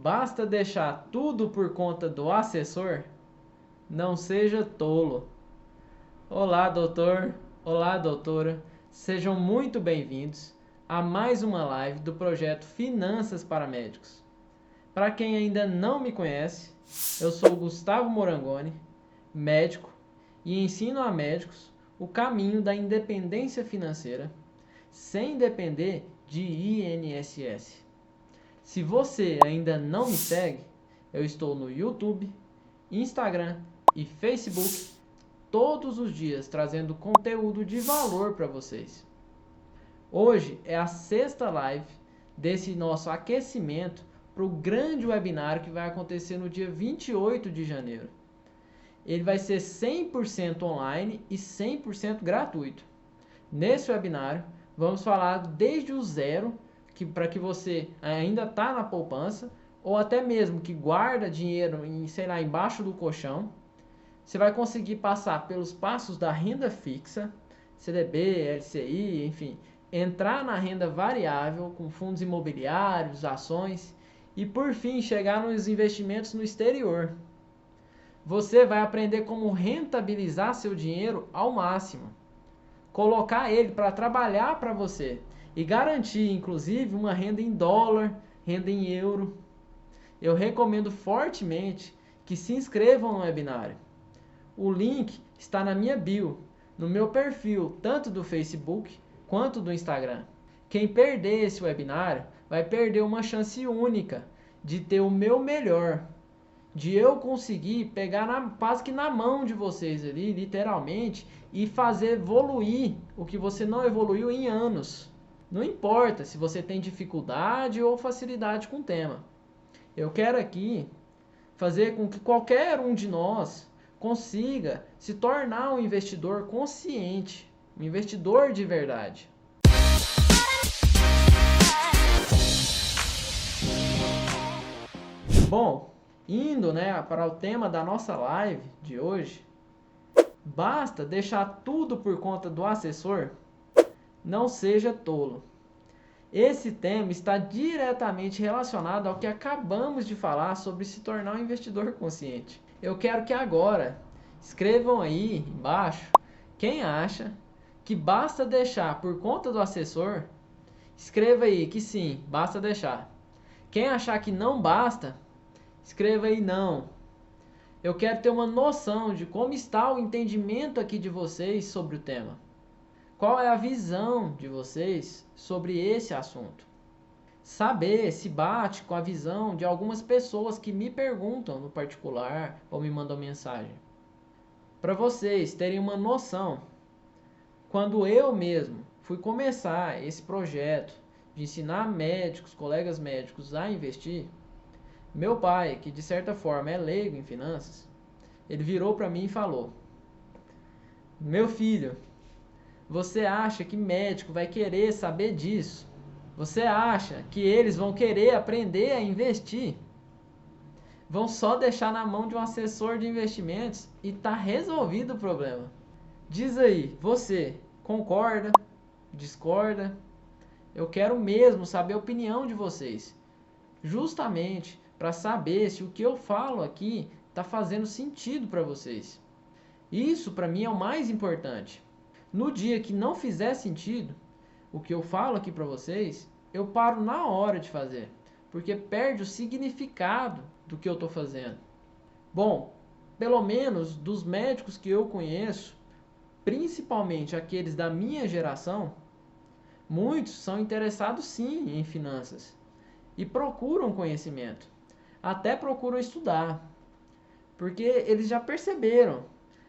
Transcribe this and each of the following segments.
Basta deixar tudo por conta do assessor? Não seja tolo. Olá, doutor. Olá, doutora. Sejam muito bem-vindos a mais uma live do projeto Finanças para Médicos. Para quem ainda não me conhece, eu sou Gustavo Morangoni, médico, e ensino a médicos o caminho da independência financeira sem depender de INSS. Se você ainda não me segue, eu estou no YouTube, Instagram e Facebook todos os dias trazendo conteúdo de valor para vocês. Hoje é a sexta live desse nosso aquecimento para o grande webinário que vai acontecer no dia 28 de janeiro. Ele vai ser 100% online e 100% gratuito. Nesse webinário, vamos falar desde o zero, para que você ainda está na poupança, ou até mesmo que guarda dinheiro embaixo do colchão. Você vai conseguir passar pelos passos da renda fixa, CDB, LCI, enfim, entrar na renda variável com fundos imobiliários, ações e por fim chegar nos investimentos no exterior. Você vai aprender como rentabilizar seu dinheiro ao máximo, colocar ele para trabalhar para você e garantir inclusive uma renda em dólar, renda em euro. Eu recomendo fortemente que se inscrevam no webinário. O link está na minha bio, no meu perfil, tanto do Facebook quanto do Instagram. Quem perder esse webinário vai perder uma chance única de ter o meu melhor, de eu conseguir pegar quase que na mão de vocês ali, literalmente, e fazer evoluir o que você não evoluiu em anos. Não importa se você tem dificuldade ou facilidade com o tema. Eu quero aqui fazer com que qualquer um de nós consiga se tornar um investidor consciente, um investidor de verdade. Bom, indo para o tema da nossa live de hoje, basta deixar tudo por conta do assessor? Não seja tolo. Esse tema está diretamente relacionado ao que acabamos de falar sobre se tornar um investidor consciente. Eu quero que agora escrevam aí embaixo quem acha que basta deixar por conta do assessor. Escreva aí que sim, basta deixar. Quem achar que não basta, escreva aí não. Eu quero ter uma noção de como está o entendimento aqui de vocês sobre o tema. Qual é a visão de vocês sobre esse assunto? Saber se bate com a visão de algumas pessoas que me perguntam no particular ou me mandam mensagem. Para vocês terem uma noção, quando eu mesmo fui começar esse projeto de ensinar médicos, colegas médicos a investir, meu pai, que de certa forma é leigo em finanças, ele virou para mim e falou: meu filho, você acha que médico vai querer saber disso? Você acha que eles vão querer aprender a investir? Vão só deixar na mão de um assessor de investimentos e tá resolvido o problema. Diz aí, você concorda? Discorda? Eu quero mesmo saber a opinião de vocês, justamente para saber se o que eu falo aqui está fazendo sentido para vocês. Isso para mim é o mais importante. No dia que não fizer sentido o que eu falo aqui para vocês, eu paro na hora de fazer, porque perde o significado do que eu estou fazendo. Bom, pelo menos dos médicos que eu conheço, principalmente aqueles da minha geração, muitos são interessados sim em finanças e procuram conhecimento, até procuram estudar, porque eles já perceberam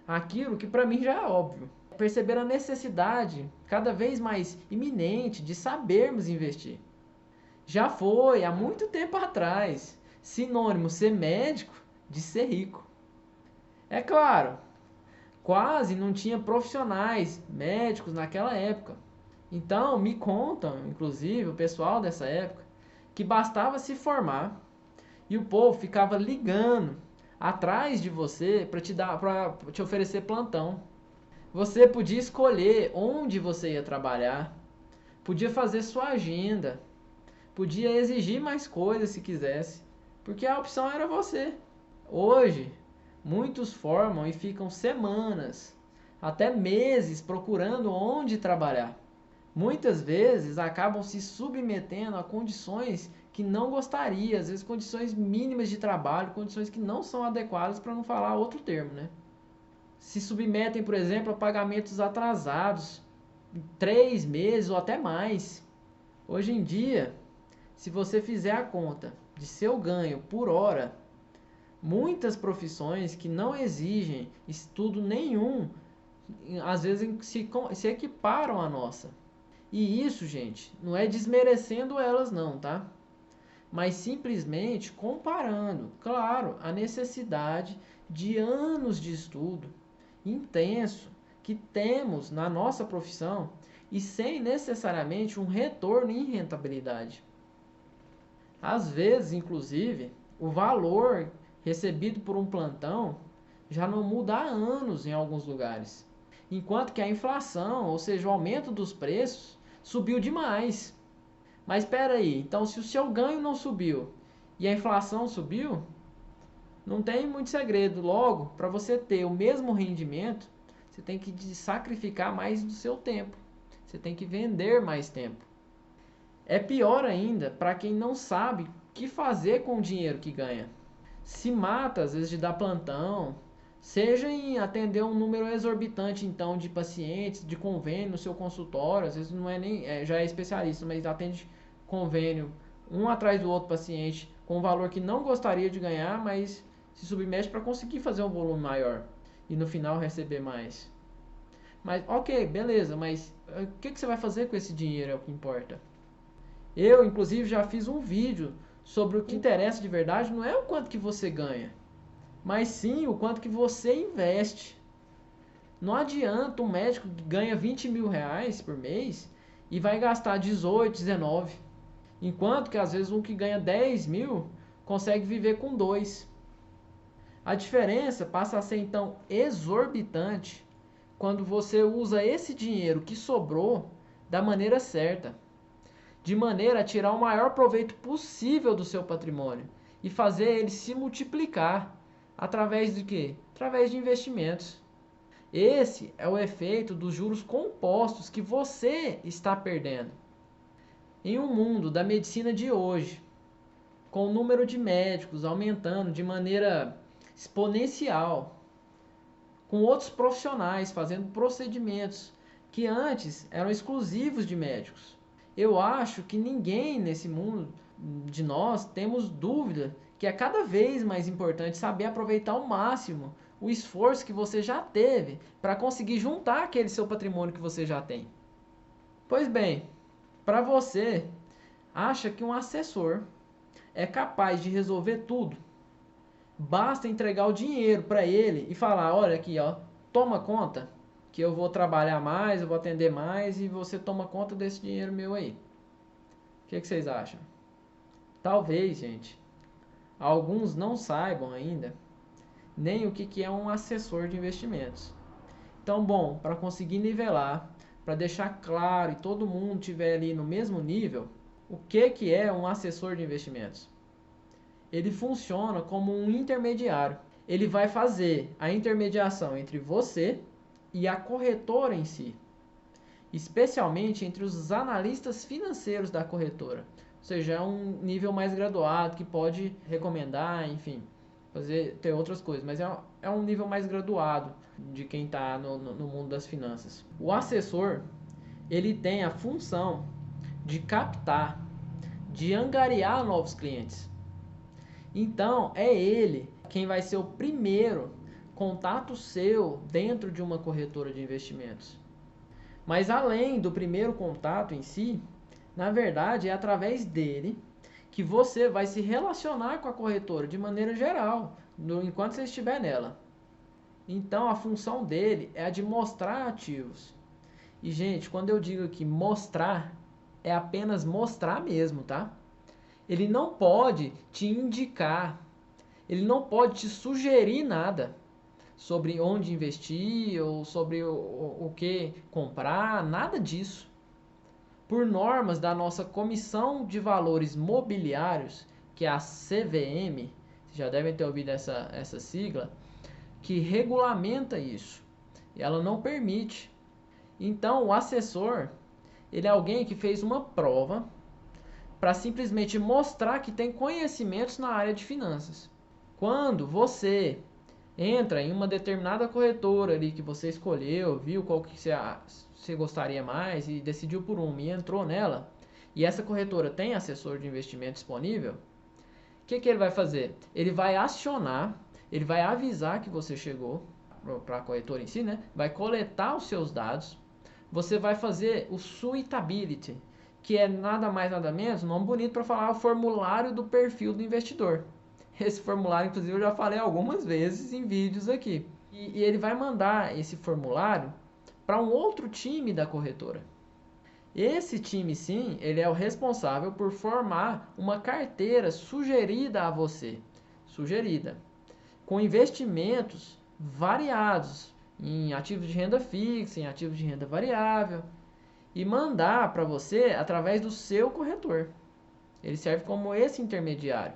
aquilo que para mim já é óbvio. Perceberam a necessidade cada vez mais iminente de sabermos investir. Já foi, há muito tempo atrás, sinônimo ser médico de ser rico. É claro, quase não tinha profissionais médicos naquela época. Então, me contam, inclusive, o pessoal dessa época, que bastava se formar e o povo ficava ligando atrás de você para te oferecer plantão. Você podia escolher onde você ia trabalhar, podia fazer sua agenda, podia exigir mais coisas se quisesse, porque a opção era você. Hoje, muitos formam e ficam semanas, até meses procurando onde trabalhar. Muitas vezes acabam se submetendo a condições que não gostaria, às vezes condições mínimas de trabalho, condições que não são adequadas, para não falar outro termo, né? Se submetem, por exemplo, a pagamentos atrasados, 3 meses ou até mais. Hoje em dia, se você fizer a conta de seu ganho por hora, muitas profissões que não exigem estudo nenhum, às vezes se equiparam à nossa. E isso, gente, não é desmerecendo elas não, tá? Mas simplesmente comparando, claro, a necessidade de anos de estudo intenso que temos na nossa profissão e sem necessariamente um retorno em rentabilidade. Às vezes, inclusive, o valor recebido por um plantão já não muda há anos em alguns lugares. Enquanto que a inflação, ou seja, o aumento dos preços, subiu demais. Mas espera aí, então se o seu ganho não subiu e a inflação subiu, não tem muito segredo. Logo, para você ter o mesmo rendimento, você tem que sacrificar mais do seu tempo. Você tem que vender mais tempo. É pior ainda para quem não sabe o que fazer com o dinheiro que ganha. Se mata às vezes de dar plantão, seja em atender um número exorbitante então de pacientes, de convênio no seu consultório, às vezes não é nem já é especialista, mas atende convênio um atrás do outro paciente com um valor que não gostaria de ganhar, mas se submete para conseguir fazer um volume maior e no final receber mais. Mas ok, beleza, mas o que você vai fazer com esse dinheiro é o que importa. Eu, inclusive, já fiz um vídeo sobre o que interessa de verdade, não é o quanto que você ganha, mas sim o quanto que você investe. Não adianta um médico que ganha 20 mil reais por mês e vai gastar 18, 19, enquanto que às vezes um que ganha 10 mil consegue viver com 2. A diferença passa a ser então exorbitante quando você usa esse dinheiro que sobrou da maneira certa, de maneira a tirar o maior proveito possível do seu patrimônio e fazer ele se multiplicar através de quê? Através de investimentos. Esse é o efeito dos juros compostos que você está perdendo. Em um mundo da medicina de hoje, com o número de médicos aumentando de maneira exponencial, com outros profissionais fazendo procedimentos que antes eram exclusivos de médicos, eu acho que ninguém nesse mundo de nós temos dúvida que é cada vez mais importante saber aproveitar ao máximo o esforço que você já teve para conseguir juntar aquele seu patrimônio que você já tem. Pois bem, para você, acha que um assessor é capaz de resolver tudo? Basta entregar o dinheiro para ele e falar, olha aqui, ó, toma conta que eu vou trabalhar mais, eu vou atender mais e você toma conta desse dinheiro meu aí. O que vocês acham? Talvez, gente, alguns não saibam ainda nem o que é um assessor de investimentos. Então, bom, para conseguir nivelar, para deixar claro e todo mundo estiver ali no mesmo nível, o que é um assessor de investimentos? Ele funciona como um intermediário. Ele vai fazer a intermediação entre você e a corretora em si, especialmente entre os analistas financeiros da corretora. Ou seja, é um nível mais graduado que pode recomendar, enfim, ter outras coisas, mas é um nível mais graduado de quem está no mundo das finanças. O assessor, ele tem a função de captar, de angariar novos clientes. Então, é ele quem vai ser o primeiro contato seu dentro de uma corretora de investimentos. Mas além do primeiro contato em si, na verdade é através dele que você vai se relacionar com a corretora de maneira geral, enquanto você estiver nela. Então a função dele é a de mostrar ativos. E gente, quando eu digo aqui mostrar, é apenas mostrar mesmo, tá? Ele não pode te indicar, ele não pode te sugerir nada sobre onde investir ou sobre o que comprar, nada disso. Por normas da nossa Comissão de Valores Mobiliários, que é a CVM, vocês já devem ter ouvido essa sigla, que regulamenta isso. E ela não permite. Então, o assessor, ele é alguém que fez uma prova para simplesmente mostrar que tem conhecimentos na área de finanças. Quando você entra em uma determinada corretora ali que você escolheu, viu qual que você gostaria mais e decidiu por uma e entrou nela, e essa corretora tem assessor de investimento disponível, o que ele vai fazer? Ele vai acionar, ele vai avisar que você chegou para a corretora em si, né? Vai coletar os seus dados, você vai fazer o suitability, que é nada mais nada menos, nome bonito para falar, o formulário do perfil do investidor. Esse formulário, inclusive, eu já falei algumas vezes em vídeos aqui. E ele vai mandar esse formulário para um outro time da corretora. Esse time, sim, ele é o responsável por formar uma carteira sugerida a você. Sugerida. Com investimentos variados em ativos de renda fixa, em ativos de renda variável. E mandar para você através do seu corretor. Ele serve como esse intermediário.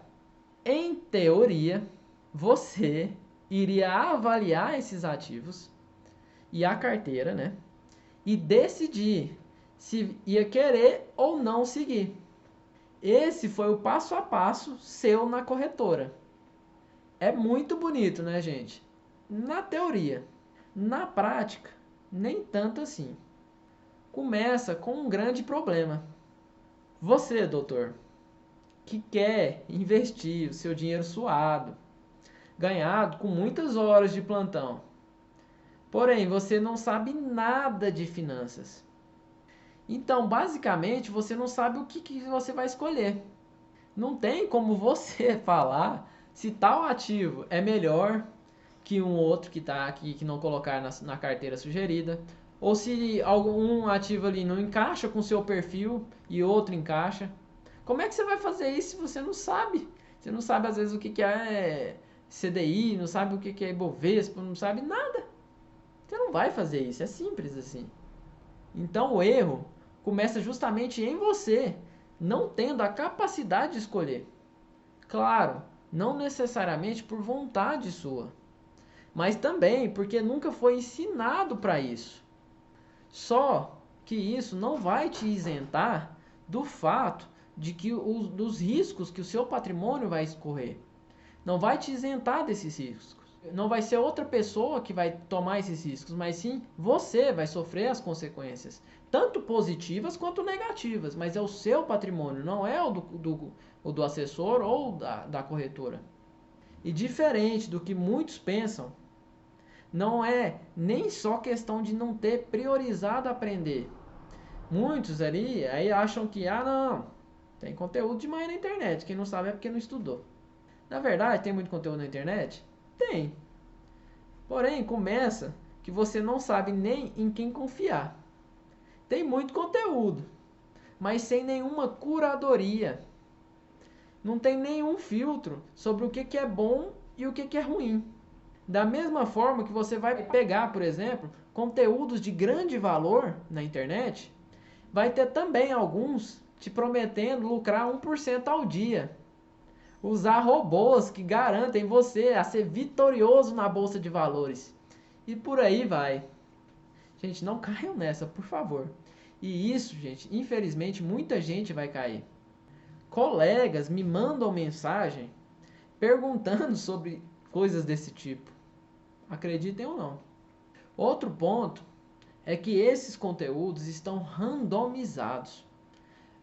Em teoria, você iria avaliar esses ativos e a carteira, né? E decidir se ia querer ou não seguir. Esse foi o passo a passo seu na corretora. É muito bonito, né, gente? Na teoria. Na prática, nem tanto assim. Começa com um grande problema. Você, doutor, que quer investir o seu dinheiro suado, ganhado com muitas horas de plantão. Porém, você não sabe nada de finanças. Então, basicamente, você não sabe o que você vai escolher. Não tem como você falar se tal ativo é melhor que um outro que tá aqui que não colocar na carteira sugerida, ou se algum ativo ali não encaixa com o seu perfil e outro encaixa. Como é que você vai fazer isso se você não sabe? Você não sabe às vezes o que é CDI, não sabe o que é Ibovespa, não sabe nada. Você não vai fazer isso, é simples assim. Então o erro começa justamente em você, não tendo a capacidade de escolher. Claro, não necessariamente por vontade sua, mas também porque nunca foi ensinado para isso. Só que isso não vai te isentar do fato de que dos riscos que o seu patrimônio vai escorrer. Não vai te isentar desses riscos. Não vai ser outra pessoa que vai tomar esses riscos, mas sim você vai sofrer as consequências, tanto positivas quanto negativas, mas é o seu patrimônio, não é o do assessor ou da corretora. E diferente do que muitos pensam, não é nem só questão de não ter priorizado aprender. Muitos ali aí acham que, não, tem conteúdo demais na internet, quem não sabe é porque não estudou. Na verdade, tem muito conteúdo na internet? Tem. Porém, começa que você não sabe nem em quem confiar. Tem muito conteúdo, mas sem nenhuma curadoria. Não tem nenhum filtro sobre o que é bom e o que é ruim. Da mesma forma que você vai pegar, por exemplo, conteúdos de grande valor na internet, vai ter também alguns te prometendo lucrar 1% ao dia. Usar robôs que garantem você a ser vitorioso na bolsa de valores. E por aí vai. Gente, não caiam nessa, por favor. E isso, gente, infelizmente muita gente vai cair. Colegas me mandam mensagem perguntando sobre coisas desse tipo. Acreditem ou não. Outro ponto é que esses conteúdos estão randomizados.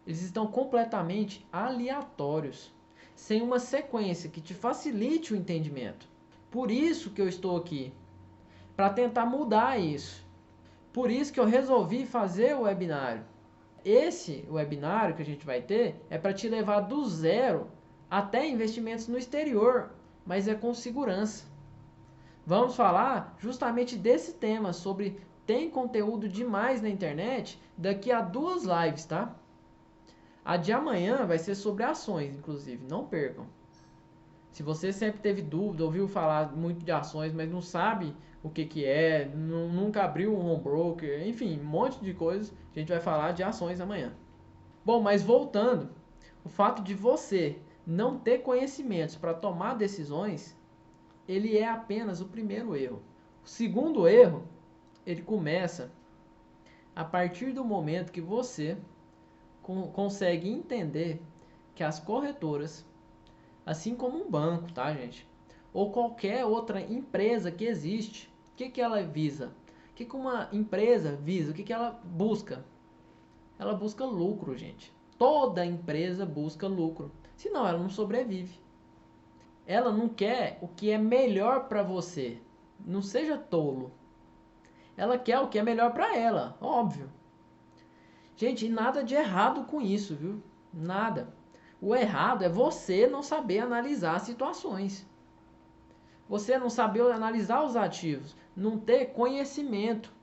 Eles estão completamente aleatórios, sem uma sequência que te facilite o entendimento. Por isso que eu estou aqui, para tentar mudar isso. Por isso que eu resolvi fazer o webinário. Esse webinário que a gente vai ter é para te levar do zero até investimentos no exterior, mas é com segurança. Vamos falar justamente desse tema, sobre tem conteúdo demais na internet, daqui a 2 lives, tá? A de amanhã vai ser sobre ações, inclusive, não percam. Se você sempre teve dúvida, ouviu falar muito de ações, mas não sabe o que é, nunca abriu um home broker, enfim, um monte de coisas, a gente vai falar de ações amanhã. Bom, mas voltando, o fato de você Não ter conhecimentos para tomar decisões, ele é apenas o primeiro erro. O segundo erro, ele começa a partir do momento que você consegue entender que as corretoras, assim como um banco, tá, gente? Ou qualquer outra empresa que existe, o que ela visa? O que uma empresa visa? O que ela busca? Ela busca lucro, gente. Toda empresa busca lucro. Senão ela não sobrevive. Ela não quer o que é melhor para você. Não seja tolo. Ela quer o que é melhor para ela, óbvio. Gente, e nada de errado com isso, viu? Nada. O errado é você não saber analisar situações. Você não saber analisar os ativos, não ter conhecimento.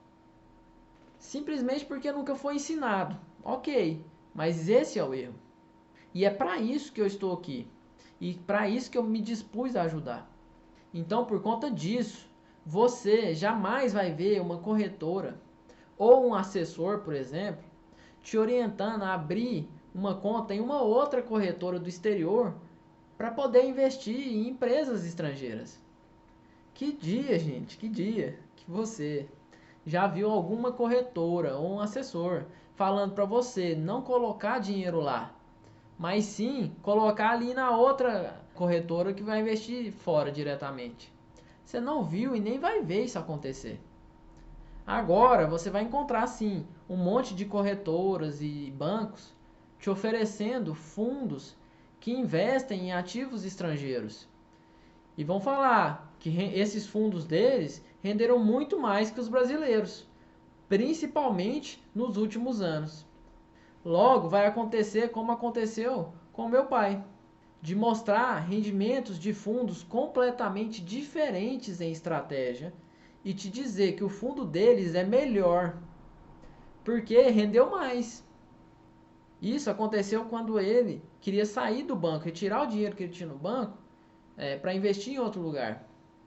Simplesmente porque nunca foi ensinado. Ok, mas esse é o erro. E é para isso que eu estou aqui. E para isso que eu me dispus a ajudar. Então, por conta disso, você jamais vai ver uma corretora ou um assessor, por exemplo, te orientando a abrir uma conta em uma outra corretora do exterior para poder investir em empresas estrangeiras. Que dia, gente, que dia que você já viu alguma corretora ou um assessor falando para você não colocar dinheiro lá, mas sim colocar ali na outra corretora que vai investir fora diretamente? Você não viu e nem vai ver isso acontecer. Agora você vai encontrar sim um monte de corretoras e bancos te oferecendo fundos que investem em ativos estrangeiros. E vão falar que esses fundos deles renderam muito mais que os brasileiros, principalmente nos últimos anos. Logo vai acontecer como aconteceu com meu pai, de mostrar rendimentos de fundos completamente diferentes em estratégia e te dizer que o fundo deles é melhor porque rendeu mais. Isso aconteceu quando ele queria sair do banco, retirar o dinheiro que ele tinha no banco para investir em outro lugar.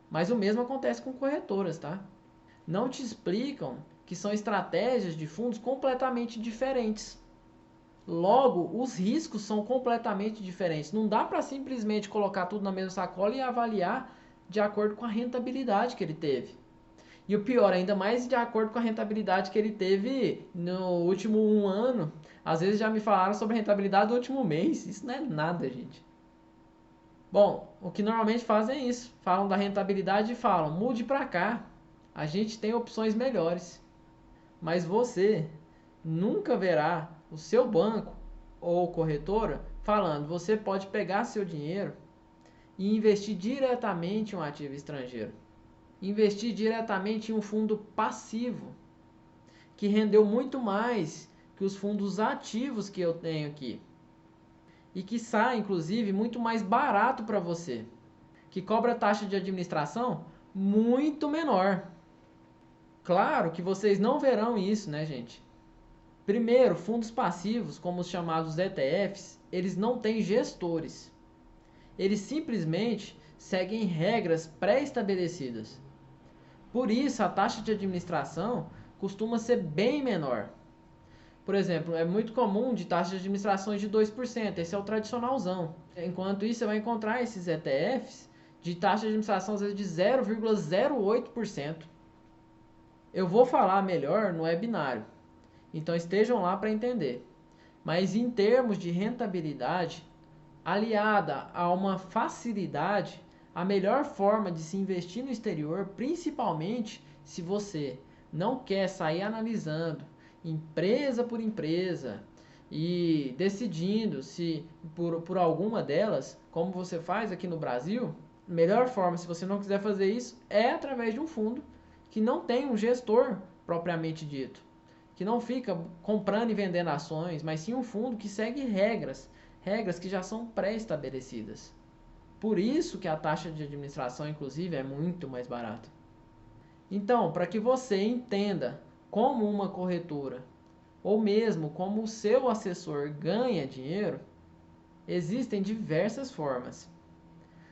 Mas o mesmo acontece com corretoras, tá? Não te explicam que são estratégias de fundos completamente diferentes. Logo, os riscos são completamente diferentes. Não dá para simplesmente colocar tudo na mesma sacola e avaliar de acordo com a rentabilidade que ele teve. E o pior, ainda mais de acordo com a rentabilidade que ele teve no último 1 ano. Às vezes já me falaram sobre a rentabilidade do último mês. Isso não é nada, gente. Bom, o que normalmente fazem é isso. Falam da rentabilidade e falam, mude para cá. A gente tem opções melhores. Mas você nunca verá o seu banco ou corretora falando, você pode pegar seu dinheiro e investir diretamente em um ativo estrangeiro. Investir diretamente em um fundo passivo, que rendeu muito mais que os fundos ativos que eu tenho aqui. E que sai, inclusive, muito mais barato para você. Que cobra taxa de administração muito menor. Claro que vocês não verão isso, né, gente? Primeiro, fundos passivos, como os chamados ETFs, eles não têm gestores. Eles simplesmente seguem regras pré-estabelecidas. Por isso, a taxa de administração costuma ser bem menor. Por exemplo, é muito comum de taxa de administração de 2%, esse é o tradicionalzão. Enquanto isso, você vai encontrar esses ETFs de taxa de administração às vezes de 0,08%. Eu vou falar melhor no webinário, então estejam lá para entender. Mas em termos de rentabilidade, aliada a uma facilidade, a melhor forma de se investir no exterior, principalmente se você não quer sair analisando empresa por empresa e decidindo se por alguma delas, como você faz aqui no Brasil, a melhor forma, se você não quiser fazer isso, é através de um fundo que não tem um gestor propriamente dito, que não fica comprando e vendendo ações, mas sim um fundo que segue regras que já são pré-estabelecidas. Por isso que a taxa de administração, inclusive, é muito mais barata. Então, para que você entenda como uma corretora, ou mesmo como o seu assessor ganha dinheiro, existem diversas formas.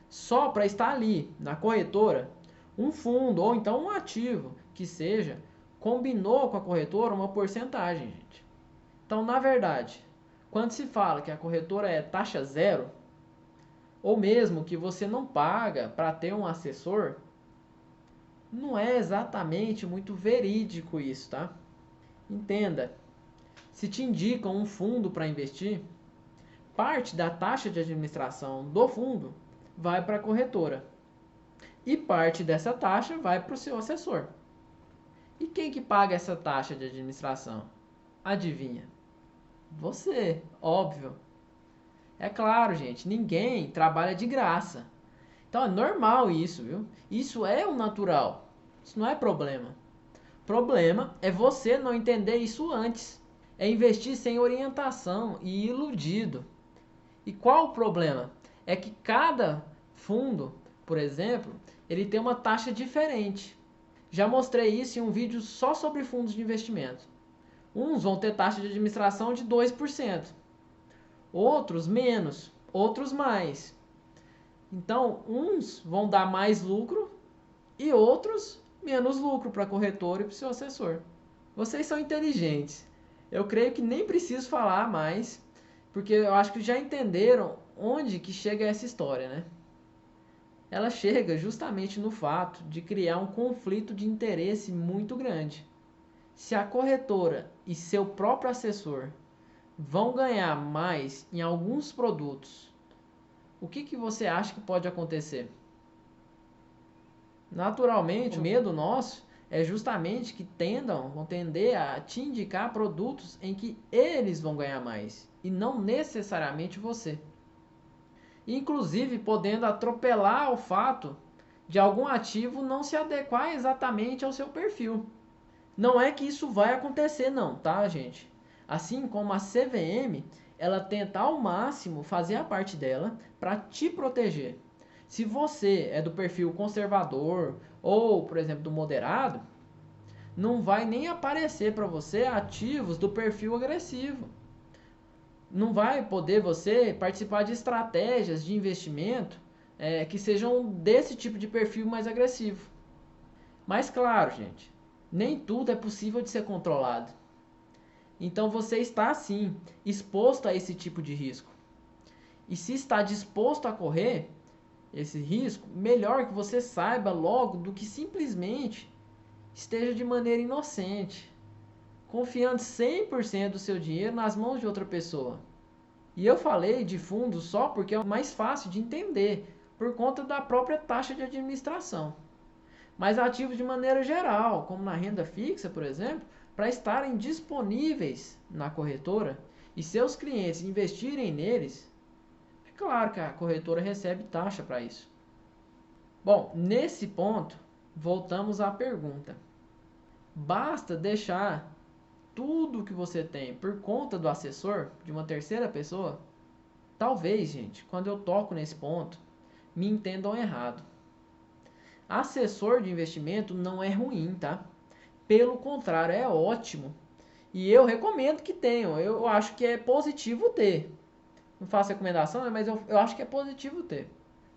Só para estar ali, na corretora, um fundo ou então um ativo que seja, combinou com a corretora uma porcentagem, gente. Então, na verdade, quando se fala que a corretora é taxa zero, ou mesmo que você não paga para ter um assessor, não é exatamente muito verídico isso, tá? Entenda, se te indicam um fundo para investir, parte da taxa de administração do fundo vai para a corretora e parte dessa taxa vai para o seu assessor. E quem que paga essa taxa de administração? Adivinha? Você, óbvio. É claro, gente, ninguém trabalha de graça. Então é normal isso, viu? Isso é o natural. Isso não é problema. Problema é você não entender isso antes. É investir sem orientação e iludido. E qual o problema? É que cada fundo, por exemplo, ele tem uma taxa diferente. Já mostrei isso em um vídeo só sobre fundos de investimento. Uns vão ter taxa de administração de 2%, outros menos, outros mais. Então, uns vão dar mais lucro e outros menos lucro para a corretora e para o seu assessor. Vocês são inteligentes. Eu creio que nem preciso falar mais, porque eu acho que já entenderam onde que chega essa história, né? Ela chega justamente no fato de criar um conflito de interesse muito grande. Se a corretora e seu próprio assessor vão ganhar mais em alguns produtos, o que você acha que pode acontecer? Naturalmente, o medo nosso é justamente que vão tender a te indicar produtos em que eles vão ganhar mais e não necessariamente você. Inclusive podendo atropelar o fato de algum ativo não se adequar exatamente ao seu perfil. Não é que isso vai acontecer não, tá, gente? Assim como a CVM, ela tenta ao máximo fazer a parte dela para te proteger. Se você é do perfil conservador ou, por exemplo, do moderado, não vai nem aparecer para você ativos do perfil agressivo. Não vai poder você participar de estratégias de investimento que sejam desse tipo de perfil mais agressivo. Mas claro, gente, nem tudo é possível de ser controlado. Então você está sim exposto a esse tipo de risco. E se está disposto a correr esse risco, melhor que você saiba logo do que simplesmente esteja de maneira inocente, confiando 100% do seu dinheiro nas mãos de outra pessoa. E eu falei de fundos só porque é o mais fácil de entender, por conta da própria taxa de administração. Mas ativos de maneira geral, como na renda fixa, por exemplo, para estarem disponíveis na corretora e seus clientes investirem neles, é claro que a corretora recebe taxa para isso. Bom, nesse ponto, voltamos à pergunta. Basta deixar tudo que você tem por conta do assessor, de uma terceira pessoa? Talvez, gente, quando eu toco nesse ponto, me entendam errado. Assessor de investimento não é ruim, tá? Pelo contrário, é ótimo. E eu recomendo que tenham. Eu acho que é positivo ter. Não faço recomendação, mas eu acho que é positivo ter.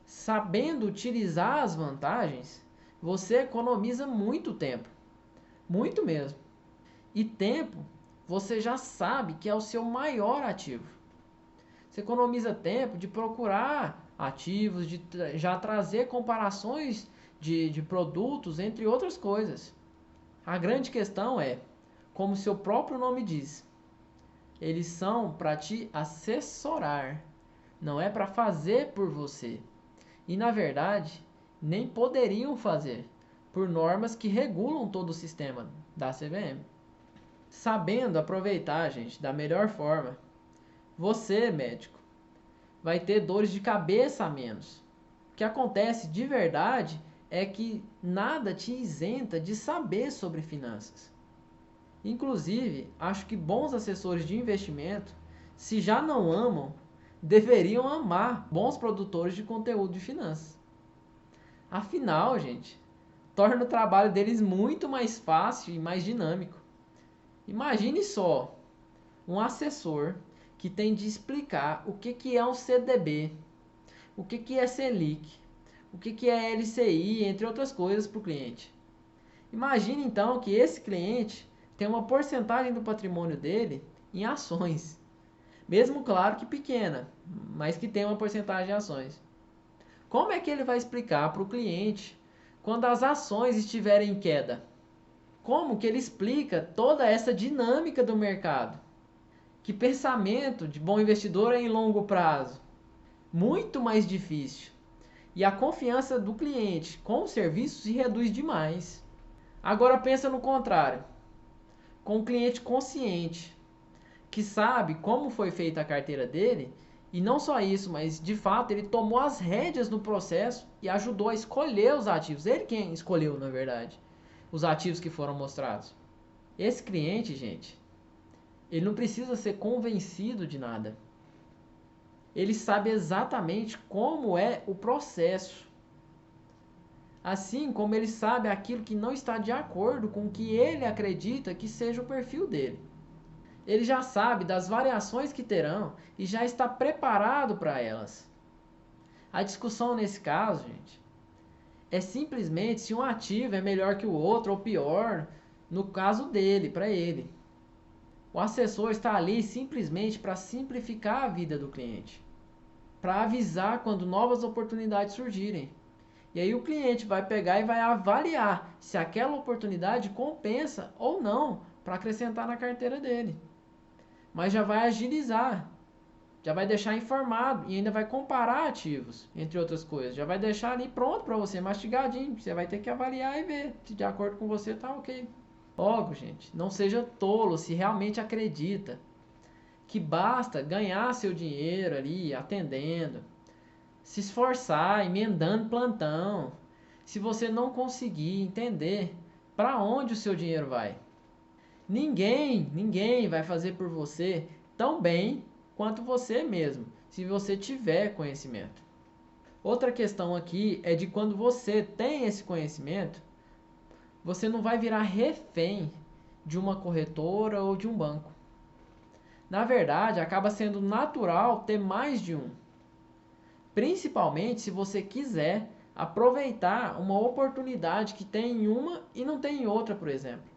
Sabendo utilizar as vantagens, você economiza muito tempo. Muito mesmo. E tempo, você já sabe que é o seu maior ativo. Você economiza tempo de procurar ativos, de já trazer comparações de produtos, entre outras coisas. A grande questão é, como seu próprio nome diz, eles são para te assessorar, não é para fazer por você. E na verdade, nem poderiam fazer, por normas que regulam todo o sistema da CVM. Sabendo aproveitar, gente, da melhor forma, você, médico, vai ter dores de cabeça a menos. O que acontece de verdade é que nada te isenta de saber sobre finanças. Inclusive, acho que bons assessores de investimento, se já não amam, deveriam amar bons produtores de conteúdo de finanças. Afinal, gente, torna o trabalho deles muito mais fácil e mais dinâmico. Imagine só um assessor que tem de explicar o que é um CDB, o que é Selic, o que é LCI, entre outras coisas para o cliente. Imagine então que esse cliente tem uma porcentagem do patrimônio dele em ações. Mesmo claro que pequena, mas que tem uma porcentagem em ações. Como é que ele vai explicar para o cliente quando as ações estiverem em queda? Como que ele explica toda essa dinâmica do mercado? Que pensamento de bom investidor é em longo prazo? Muito mais difícil. E a confiança do cliente com o serviço se reduz demais. Agora pensa no contrário. Com um cliente consciente, que sabe como foi feita a carteira dele, e não só isso, mas de fato ele tomou as rédeas no processo e ajudou a escolher os ativos. Ele quem escolheu, na verdade, os ativos que foram mostrados. Esse cliente, gente, ele não precisa ser convencido de nada. Ele sabe exatamente como é o processo. Assim como ele sabe aquilo que não está de acordo com o que ele acredita que seja o perfil dele. Ele já sabe das variações que terão e já está preparado para elas. A discussão nesse caso, gente, é simplesmente se um ativo é melhor que o outro ou pior no caso dele, para ele. O assessor está ali simplesmente para simplificar a vida do cliente, para avisar quando novas oportunidades surgirem. E aí o cliente vai pegar e vai avaliar se aquela oportunidade compensa ou não para acrescentar na carteira dele. Mas já vai agilizar, já vai deixar informado e ainda vai comparar ativos, entre outras coisas. Já vai deixar ali pronto para você, mastigadinho. Você vai ter que avaliar e ver se de acordo com você tá ok. Logo, gente, não seja tolo se realmente acredita que basta ganhar seu dinheiro ali atendendo, se esforçar, emendando plantão, se você não conseguir entender para onde o seu dinheiro vai. Ninguém vai fazer por você tão bem quanto você mesmo, se você tiver conhecimento. Outra questão aqui é de quando você tem esse conhecimento, você não vai virar refém de uma corretora ou de um banco. Na verdade, acaba sendo natural ter mais de um. Principalmente se você quiser aproveitar uma oportunidade que tem em uma e não tem em outra, por exemplo.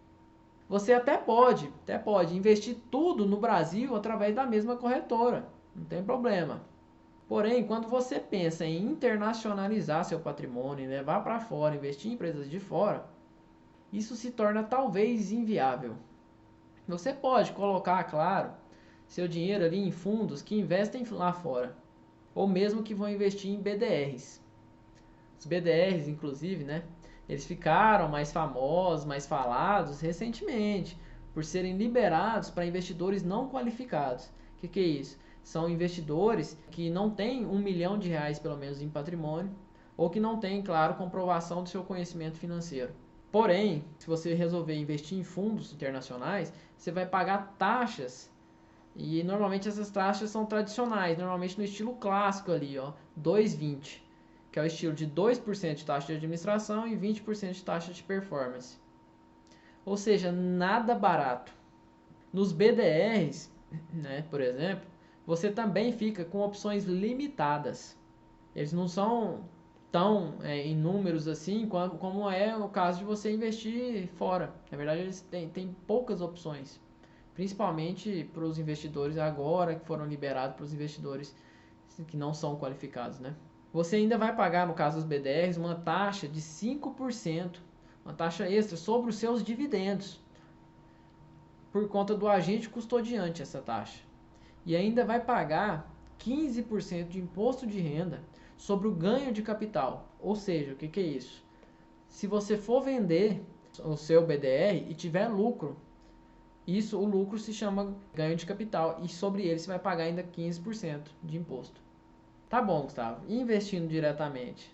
Você até pode investir tudo no Brasil através da mesma corretora, não tem problema. Porém, quando você pensa em internacionalizar seu patrimônio, levar para fora, investir em empresas de fora, isso se torna talvez inviável. Você pode colocar, claro, seu dinheiro ali em fundos que investem lá fora, ou mesmo que vão investir em BDRs. Os BDRs, inclusive, né? Eles ficaram mais famosos, mais falados recentemente, por serem liberados para investidores não qualificados. O que é isso? São investidores que não têm R$ 1 milhão pelo menos em patrimônio, ou que não têm, claro, comprovação do seu conhecimento financeiro. Porém, se você resolver investir em fundos internacionais, você vai pagar taxas, e normalmente essas taxas são tradicionais, normalmente no estilo clássico ali, ó, 2,20, que é o estilo de 2% de taxa de administração e 20% de taxa de performance. Ou seja, nada barato. Nos BDRs, né, por exemplo, você também fica com opções limitadas. Eles não são tão em números assim como é o caso de você investir fora. Na verdade, eles têm poucas opções, principalmente para os investidores agora que foram liberados para os investidores que não são qualificados, né? Você ainda vai pagar, no caso dos BDRs, uma taxa de 5%, uma taxa extra sobre os seus dividendos, por conta do agente custodiante essa taxa. E ainda vai pagar 15% de imposto de renda sobre o ganho de capital. Ou seja, o que é isso? Se você for vender o seu BDR e tiver lucro, o lucro se chama ganho de capital e sobre ele você vai pagar ainda 15% de imposto. Tá bom, Gustavo, investindo diretamente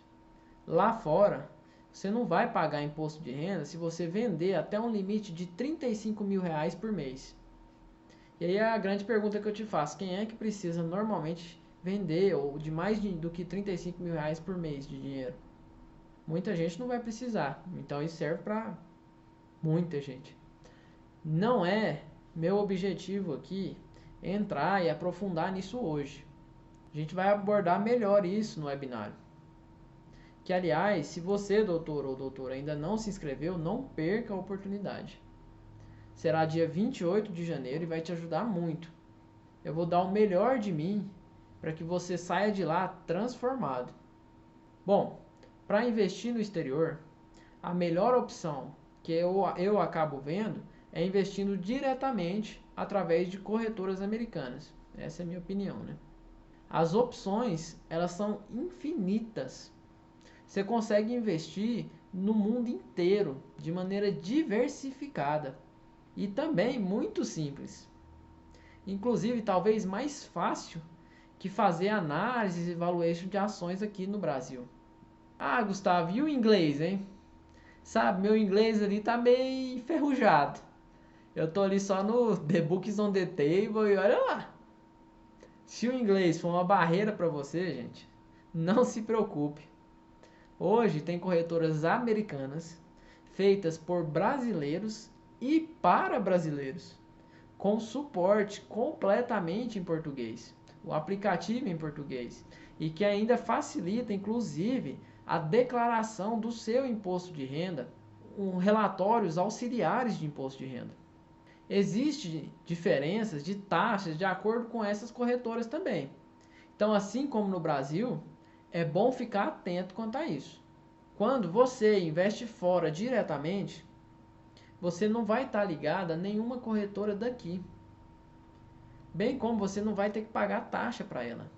lá fora, você não vai pagar imposto de renda se você vender até um limite de R$ 35 mil por mês. E aí a grande pergunta que eu te faço, quem é que precisa normalmente vender ou de mais do que R$ 35 mil por mês de dinheiro? Muita gente não vai precisar, então isso serve para muita gente. Não é meu objetivo aqui entrar e aprofundar nisso hoje. A gente vai abordar melhor isso no webinário. Que, aliás, se você, doutor ou doutora, ainda não se inscreveu, não perca a oportunidade. Será dia 28 de janeiro e vai te ajudar muito. Eu vou dar o melhor de mim para que você saia de lá transformado. Bom, para investir no exterior, a melhor opção que eu acabo vendo é investindo diretamente através de corretoras americanas. Essa é a minha opinião, né? As opções, elas são infinitas. Você consegue investir no mundo inteiro de maneira diversificada e também muito simples. Inclusive, talvez mais fácil que fazer análise e valuation de ações aqui no Brasil. Ah, Gustavo, e o inglês, hein? Sabe, meu inglês ali tá meio enferrujado. Eu tô ali só no The Books on the Table e olha lá. Se o inglês for uma barreira para você, gente, não se preocupe. Hoje tem corretoras americanas feitas por brasileiros e para brasileiros, com suporte completamente em português, o aplicativo em português, e que ainda facilita, inclusive, a declaração do seu imposto de renda, relatórios auxiliares de imposto de renda. Existem diferenças de taxas de acordo com essas corretoras também. Então, assim como no Brasil, é bom ficar atento quanto a isso. Quando você investe fora diretamente, você não vai estar ligado a nenhuma corretora daqui. Bem como você não vai ter que pagar taxa para ela.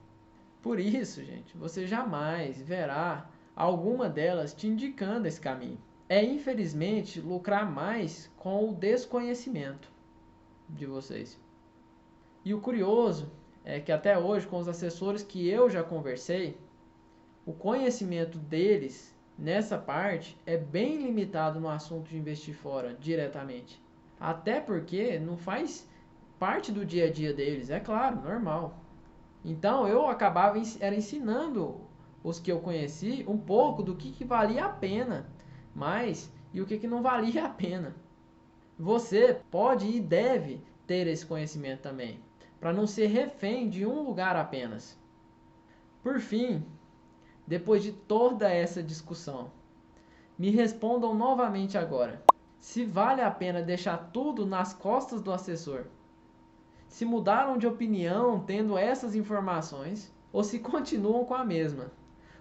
Por isso, gente, você jamais verá alguma delas te indicando esse caminho. É, infelizmente, lucrar mais com o desconhecimento de vocês. E o curioso é que até hoje, com os assessores que eu já conversei, o conhecimento deles nessa parte é bem limitado no assunto de investir fora diretamente. Até porque não faz parte do dia a dia deles, é claro, normal. Então eu acabava ensinando os que eu conheci um pouco do que valia a pena, mas e o que não valia a pena. Você pode e deve ter esse conhecimento também, para não ser refém de um lugar apenas. Por fim, depois de toda essa discussão, me respondam novamente agora. Se vale a pena deixar tudo nas costas do assessor? Se mudaram de opinião tendo essas informações ou se continuam com a mesma?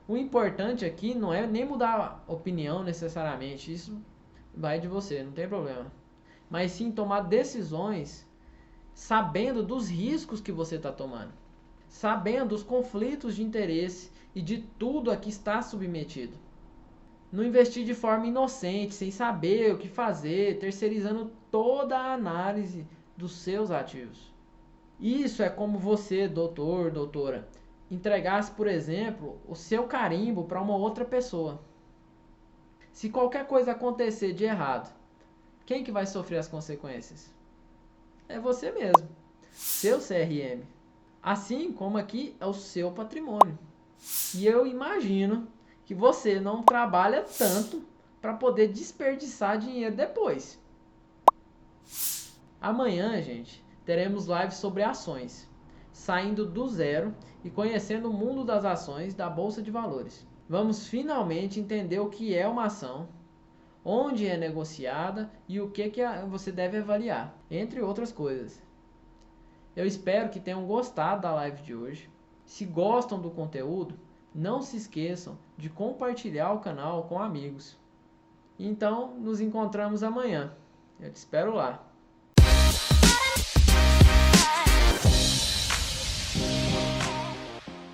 O importante aqui não é nem mudar a opinião necessariamente, isso vai de você, não tem problema. Mas sim tomar decisões sabendo dos riscos que você está tomando, sabendo dos conflitos de interesse e de tudo a que está submetido. Não investir de forma inocente, sem saber o que fazer, terceirizando toda a análise dos seus ativos. Isso é como você, doutor, doutora, entregasse, por exemplo, o seu carimbo para uma outra pessoa. Se qualquer coisa acontecer de errado, quem que vai sofrer as consequências? É você mesmo, seu CRM. Assim como aqui é o seu patrimônio. E eu imagino que você não trabalha tanto para poder desperdiçar dinheiro depois. Amanhã, gente, teremos lives sobre ações, saindo do zero e conhecendo o mundo das ações da Bolsa de Valores. Vamos finalmente entender o que é uma ação, onde é negociada e o que você deve avaliar, entre outras coisas. Eu espero que tenham gostado da live de hoje. Se gostam do conteúdo, não se esqueçam de compartilhar o canal com amigos. Então, nos encontramos amanhã. Eu te espero lá.